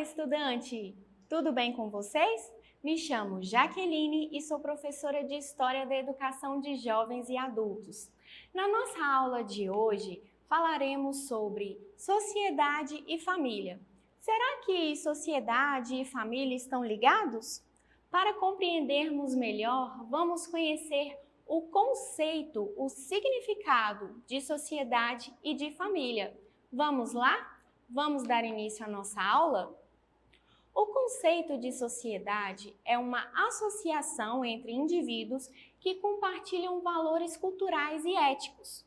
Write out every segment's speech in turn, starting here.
estudante! Tudo bem com vocês? Me chamo Jaqueline e sou professora de História da Educação de Jovens e Adultos. Na nossa aula de hoje, falaremos sobre sociedade e família. Será que sociedade e família estão ligados? Para compreendermos melhor, vamos conhecer o conceito, o significado de sociedade e de família. Vamos lá? Vamos dar início à nossa aula? O conceito de sociedade é uma associação entre indivíduos que compartilham valores culturais e éticos,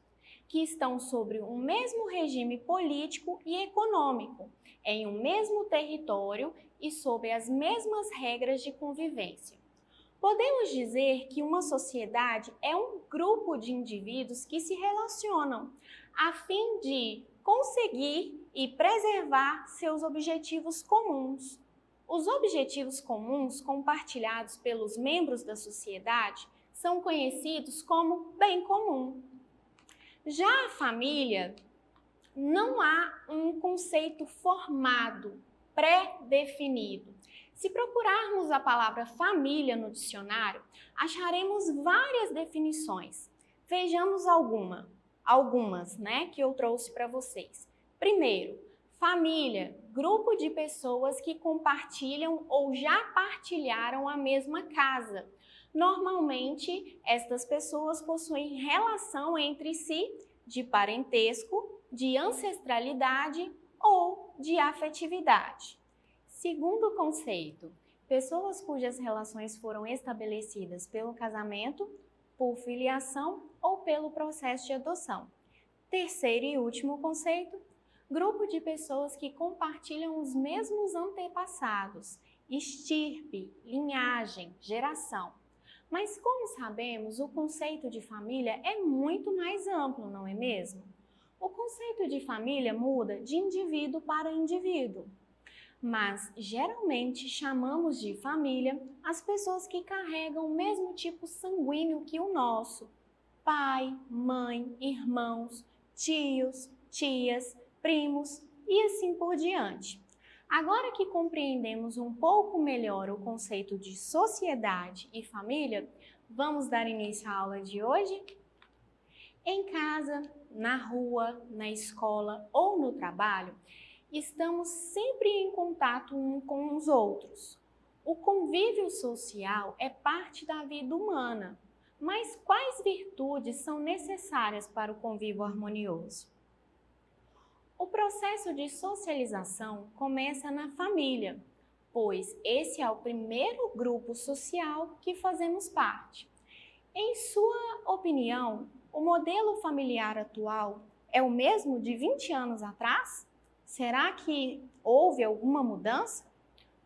que estão sobre um mesmo regime político e econômico, em um mesmo território e sob as mesmas regras de convivência. Podemos dizer que uma sociedade é um grupo de indivíduos que se relacionam a fim de conseguir e preservar seus objetivos comuns. Os objetivos comuns compartilhados pelos membros da sociedade são conhecidos como bem comum. Já a família, não há um conceito formado, pré-definido. Se procurarmos a palavra família no dicionário, acharemos várias definições. Vejamos algumas, que eu trouxe para vocês. Primeiro, família, grupo de pessoas que compartilham ou já partilharam a mesma casa. Normalmente, estas pessoas possuem relação entre si de parentesco, de ancestralidade ou de afetividade. Segundo conceito, pessoas cujas relações foram estabelecidas pelo casamento, por filiação ou pelo processo de adoção. Terceiro e último conceito, grupo de pessoas que compartilham os mesmos antepassados, estirpe, linhagem, geração. Mas como sabemos, o conceito de família é muito mais amplo, não é mesmo? O conceito de família muda de indivíduo para indivíduo. Mas, geralmente, chamamos de família as pessoas que carregam o mesmo tipo sanguíneo que o nosso. Pai, mãe, irmãos, tios, tias, primos e assim por diante. Agora que compreendemos um pouco melhor o conceito de sociedade e família, vamos dar início à aula de hoje? Em casa, na rua, na escola ou no trabalho, estamos sempre em contato uns com os outros. O convívio social é parte da vida humana, mas quais virtudes são necessárias para o convívio harmonioso? O processo de socialização começa na família, pois esse é o primeiro grupo social que fazemos parte. Em sua opinião, o modelo familiar atual é o mesmo de 20 anos atrás? Será que houve alguma mudança?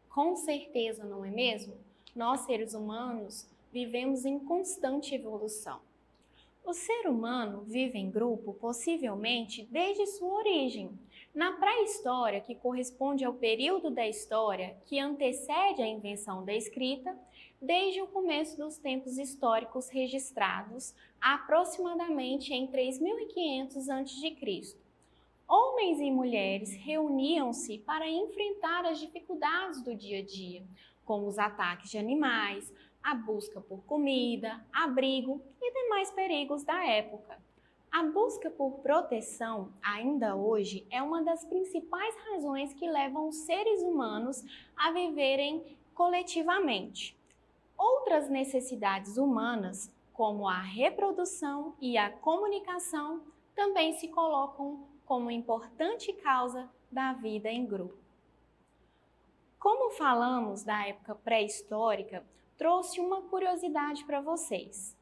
Com certeza, não é mesmo? Nós, seres humanos, vivemos em constante evolução. O ser humano vive em grupo possivelmente desde sua origem. Na pré-história, que corresponde ao período da história que antecede a invenção da escrita, desde o começo dos tempos históricos registrados, aproximadamente em 3500 a.C. Homens e mulheres reuniam-se para enfrentar as dificuldades do dia a dia, como os ataques de animais, a busca por comida, abrigo e demais perigos da época. A busca por proteção, ainda hoje, é uma das principais razões que levam os seres humanos a viverem coletivamente. Outras necessidades humanas, como a reprodução e a comunicação, também se colocam como importante causa da vida em grupo. Como falamos da época pré-histórica, trouxe uma curiosidade para vocês.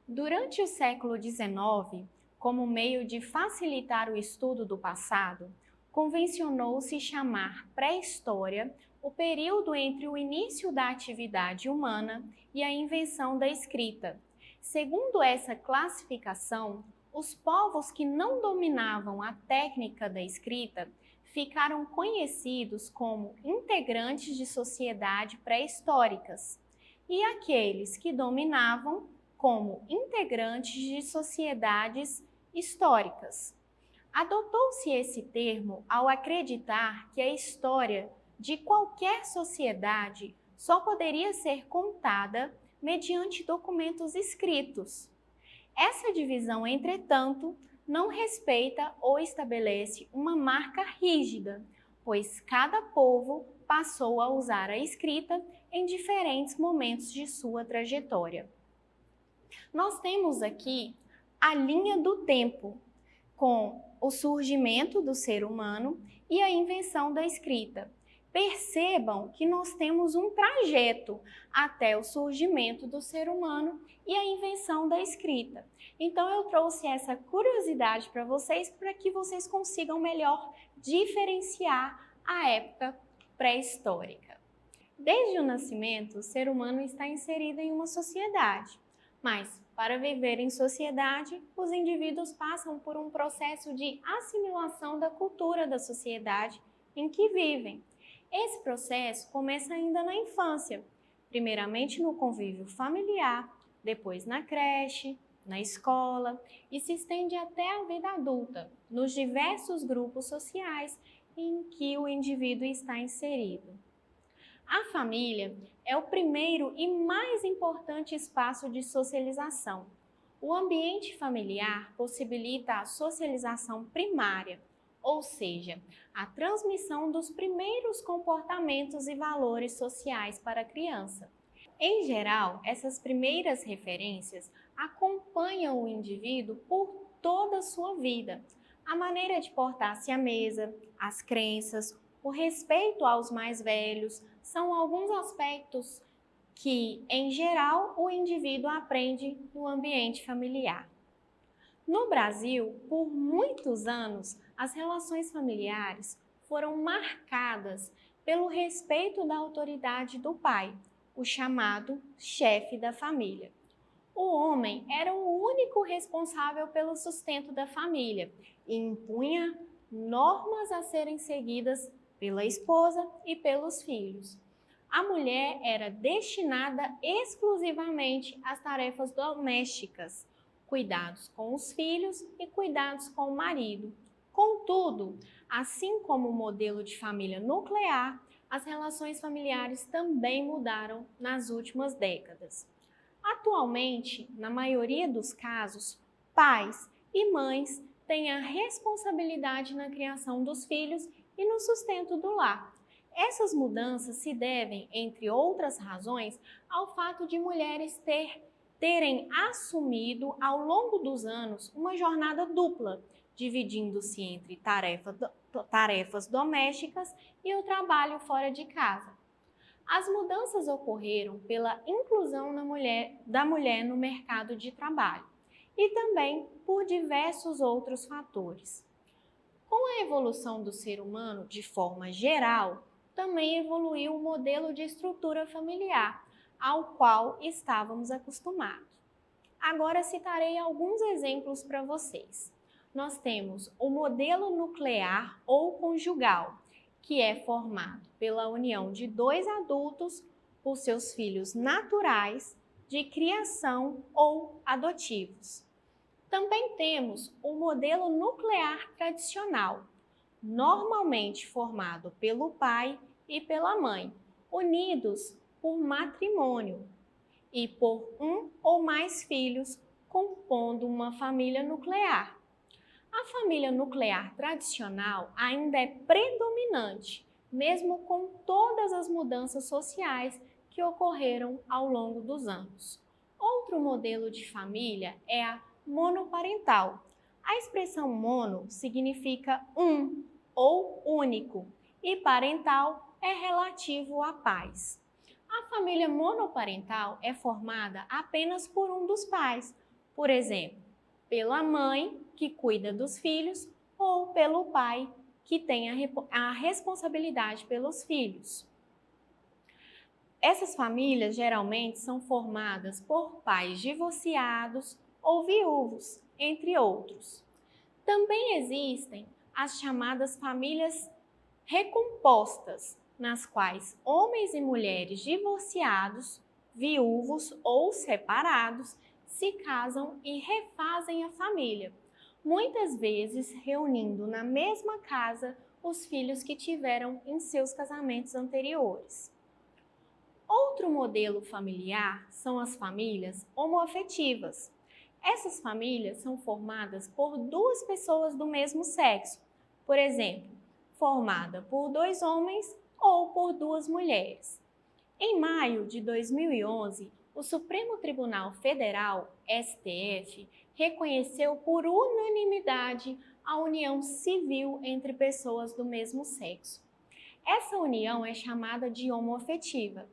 Durante o século XIX, como meio de facilitar o estudo do passado, convencionou-se chamar pré-história o período entre o início da atividade humana e a invenção da escrita. Segundo essa classificação, os povos que não dominavam a técnica da escrita ficaram conhecidos como integrantes de sociedade pré-históricas e aqueles que dominavam como integrantes de sociedades históricas. Adotou-se esse termo ao acreditar que a história de qualquer sociedade só poderia ser contada mediante documentos escritos. Essa divisão, entretanto, não respeita ou estabelece uma marca rígida, pois cada povo passou a usar a escrita em diferentes momentos de sua trajetória. Nós temos aqui a linha do tempo, com o surgimento do ser humano e a invenção da escrita. Percebam que nós temos um trajeto até o surgimento do ser humano e a invenção da escrita. Então eu trouxe essa curiosidade para que vocês consigam melhor diferenciar a época pré-histórica. Desde o nascimento, o ser humano está inserido em uma sociedade, mas para viver em sociedade, os indivíduos passam por um processo de assimilação da cultura da sociedade em que vivem. Esse processo começa ainda na infância, primeiramente no convívio familiar, depois na creche, na escola e se estende até a vida adulta, nos diversos grupos sociais em que o indivíduo está inserido. A família é o primeiro e mais importante espaço de socialização. O ambiente familiar possibilita a socialização primária, ou seja, a transmissão dos primeiros comportamentos e valores sociais para a criança. Em geral, essas primeiras referências acompanham o indivíduo por toda a sua vida. A maneira de portar-se à mesa, as crenças, o respeito aos mais velhos, são alguns aspectos que, em geral, o indivíduo aprende no ambiente familiar. No Brasil, por muitos anos, as relações familiares foram marcadas pelo respeito da autoridade do pai, o chamado chefe da família. O homem era o único responsável pelo sustento da família e impunha normas a serem seguidas pela esposa e pelos filhos. A mulher era destinada exclusivamente às tarefas domésticas, cuidados com os filhos e cuidados com o marido. Contudo, assim como o modelo de família nuclear, as relações familiares também mudaram nas últimas décadas. Atualmente, na maioria dos casos, pais e mães têm a responsabilidade na criação dos filhos e no sustento do lar. Essas mudanças se devem, entre outras razões, ao fato de mulheres terem assumido ao longo dos anos uma jornada dupla, dividindo-se entre tarefas domésticas e o trabalho fora de casa. As mudanças ocorreram pela inclusão da mulher no mercado de trabalho e também por diversos outros fatores. Com a evolução do ser humano de forma geral, também evoluiu o modelo de estrutura familiar, ao qual estávamos acostumados. Agora citarei alguns exemplos para vocês. Nós temos o modelo nuclear ou conjugal, que é formado pela união de dois adultos por seus filhos naturais, de criação ou adotivos. Também temos o modelo nuclear tradicional, normalmente formado pelo pai e pela mãe, unidos por matrimônio e por um ou mais filhos, compondo uma família nuclear. A família nuclear tradicional ainda é predominante, mesmo com todas as mudanças sociais que ocorreram ao longo dos anos. Outro modelo de família é a monoparental. A expressão mono significa um ou único e parental é relativo a pais. A família monoparental é formada apenas por um dos pais, por exemplo, pela mãe, que cuida dos filhos, ou pelo pai, que tem a responsabilidade pelos filhos. Essas famílias geralmente são formadas por pais divorciados ou viúvos, entre outros. Também existem as chamadas famílias recompostas, nas quais homens e mulheres divorciados, viúvos ou separados se casam e refazem a família. muitas vezes reunindo na mesma casa os filhos que tiveram em seus casamentos anteriores. Outro modelo familiar são as famílias homoafetivas. Essas famílias são formadas por duas pessoas do mesmo sexo, por exemplo, formada por dois homens ou por duas mulheres. Em maio de 2011, o Supremo Tribunal Federal, STF, reconheceu por unanimidade a união civil entre pessoas do mesmo sexo. Essa união é chamada de homoafetiva.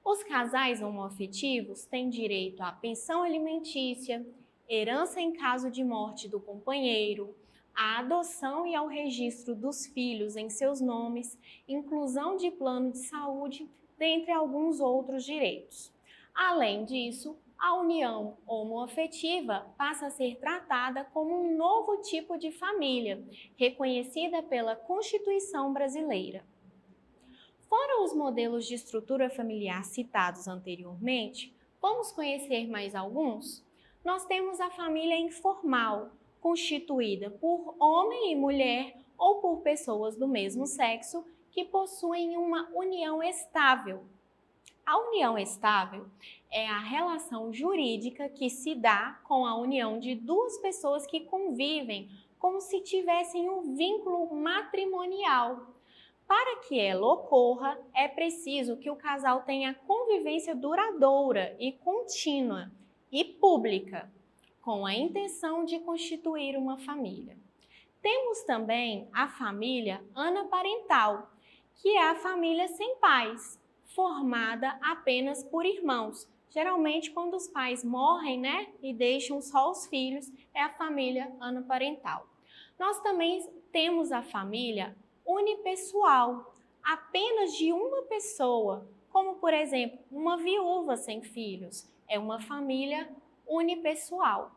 Os casais homoafetivos têm direito à pensão alimentícia, herança em caso de morte do companheiro, à adoção e ao registro dos filhos em seus nomes, inclusão de plano de saúde, dentre alguns outros direitos. Além disso, a união homoafetiva passa a ser tratada como um novo tipo de família, reconhecida pela Constituição brasileira. Fora os modelos de estrutura familiar citados anteriormente, vamos conhecer mais alguns? Nós temos a família informal, constituída por homem e mulher ou por pessoas do mesmo sexo que possuem uma união estável. A união estável é a relação jurídica que se dá com a união de duas pessoas que convivem como se tivessem um vínculo matrimonial. Para que ela ocorra, é preciso que o casal tenha convivência duradoura e contínua e pública, com a intenção de constituir uma família. Temos também a família anaparental, que é a família sem pais, formada apenas por irmãos. Geralmente, quando os pais morrem, e deixam só os filhos, é a família anaparental. Nós também temos a família unipessoal, apenas de uma pessoa, como por exemplo, uma viúva sem filhos, é uma família unipessoal.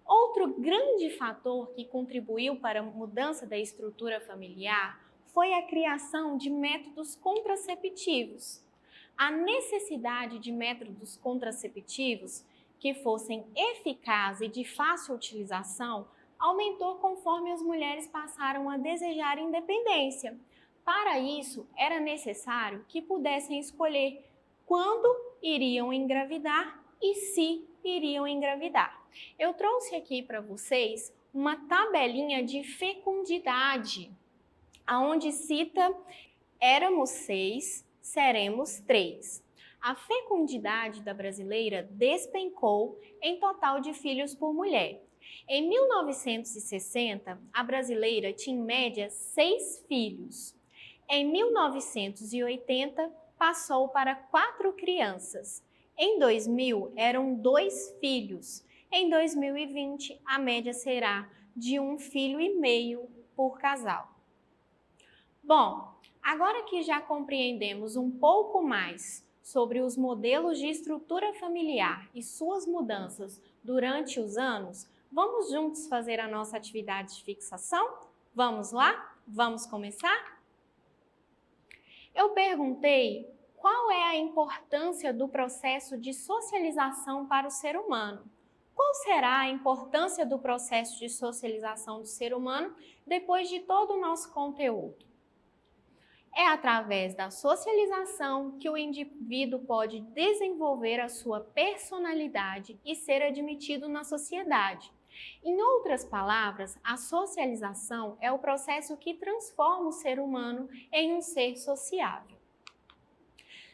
Outro grande fator que contribuiu para a mudança da estrutura familiar foi a criação de métodos contraceptivos. A necessidade de métodos contraceptivos que fossem eficazes e de fácil utilização aumentou conforme as mulheres passaram a desejar independência. Para isso, era necessário que pudessem escolher quando iriam engravidar e se iriam engravidar. Eu trouxe aqui para vocês uma tabelinha de fecundidade, onde cita: éramos 6, seremos 3. A fecundidade da brasileira despencou em total de filhos por mulher. Em 1960, a brasileira tinha em média 6 filhos. Em 1980, passou para 4 crianças. Em 2000, eram 2 filhos. Em 2020, a média será de 1,5 filho por casal. Bom, agora que já compreendemos um pouco mais sobre os modelos de estrutura familiar e suas mudanças durante os anos, vamos juntos fazer a nossa atividade de fixação? Vamos lá? Vamos começar? Eu perguntei qual é a importância do processo de socialização para o ser humano. Qual será a importância do processo de socialização do ser humano depois de todo o nosso conteúdo? É através da socialização que o indivíduo pode desenvolver a sua personalidade e ser admitido na sociedade. Em outras palavras, a socialização é o processo que transforma o ser humano em um ser sociável.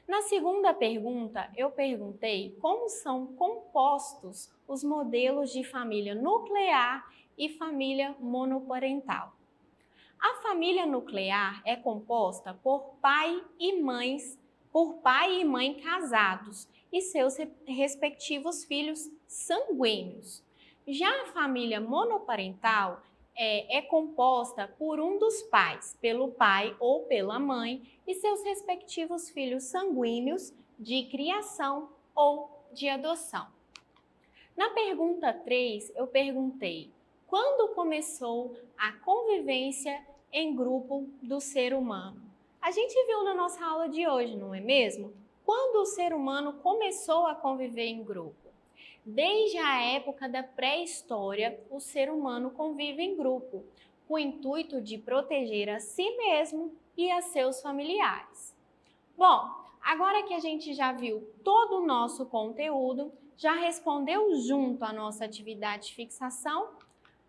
Na segunda pergunta, eu perguntei como são compostos os modelos de família nuclear e família monoparental. A família nuclear é composta por pai e mãe casados e seus respectivos filhos sanguíneos. Já a família monoparental é composta por um dos pais, pelo pai ou pela mãe, e seus respectivos filhos sanguíneos de criação ou de adoção. Na pergunta 3, eu perguntei: quando começou a convivência em grupo do ser humano? A gente viu na nossa aula de hoje, não é mesmo? Quando o ser humano começou a conviver em grupo? Desde a época da pré-história, o ser humano convive em grupo, com o intuito de proteger a si mesmo e a seus familiares. Bom, agora que a gente já viu todo o nosso conteúdo, já respondeu junto à nossa atividade de fixação,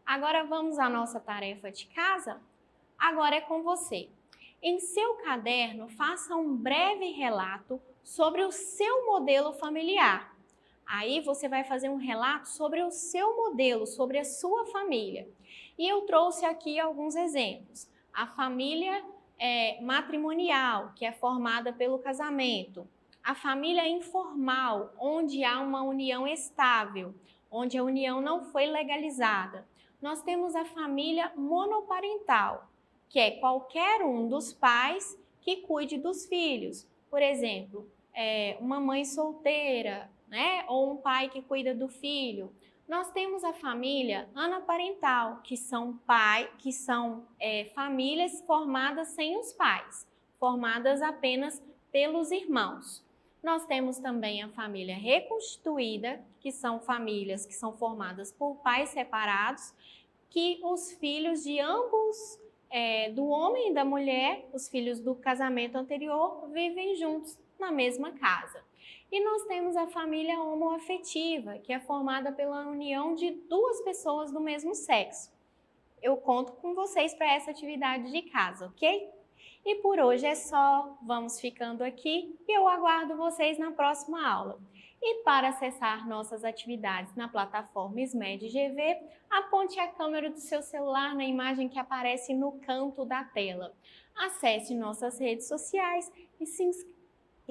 agora vamos à nossa tarefa de casa? Agora é com você. Em seu caderno, faça um breve relato sobre o seu modelo familiar. Aí você vai fazer um relato sobre o seu modelo, sobre a sua família. E eu trouxe aqui alguns exemplos. A família matrimonial, que é formada pelo casamento. A família informal, onde há uma união estável, onde a união não foi legalizada. Nós temos a família monoparental, que é qualquer um dos pais que cuide dos filhos. Por exemplo, uma mãe solteira, né? Ou um pai que cuida do filho. Nós temos a família anaparental, que são famílias formadas sem os pais, formadas apenas pelos irmãos. Nós temos também a família reconstituída, que são famílias que são formadas por pais separados, que os filhos de ambos, do homem e da mulher, os filhos do casamento anterior, vivem juntos na mesma casa. E nós temos a família homoafetiva, que é formada pela união de duas pessoas do mesmo sexo. Eu conto com vocês para essa atividade de casa, ok? E por hoje é só, vamos ficando aqui e eu aguardo vocês na próxima aula. E para acessar nossas atividades na plataforma SMED GV, aponte a câmera do seu celular na imagem que aparece no canto da tela. Acesse nossas redes sociais e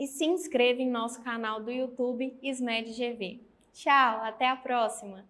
se inscreva em nosso canal do YouTube SMED GV. Tchau, até a próxima!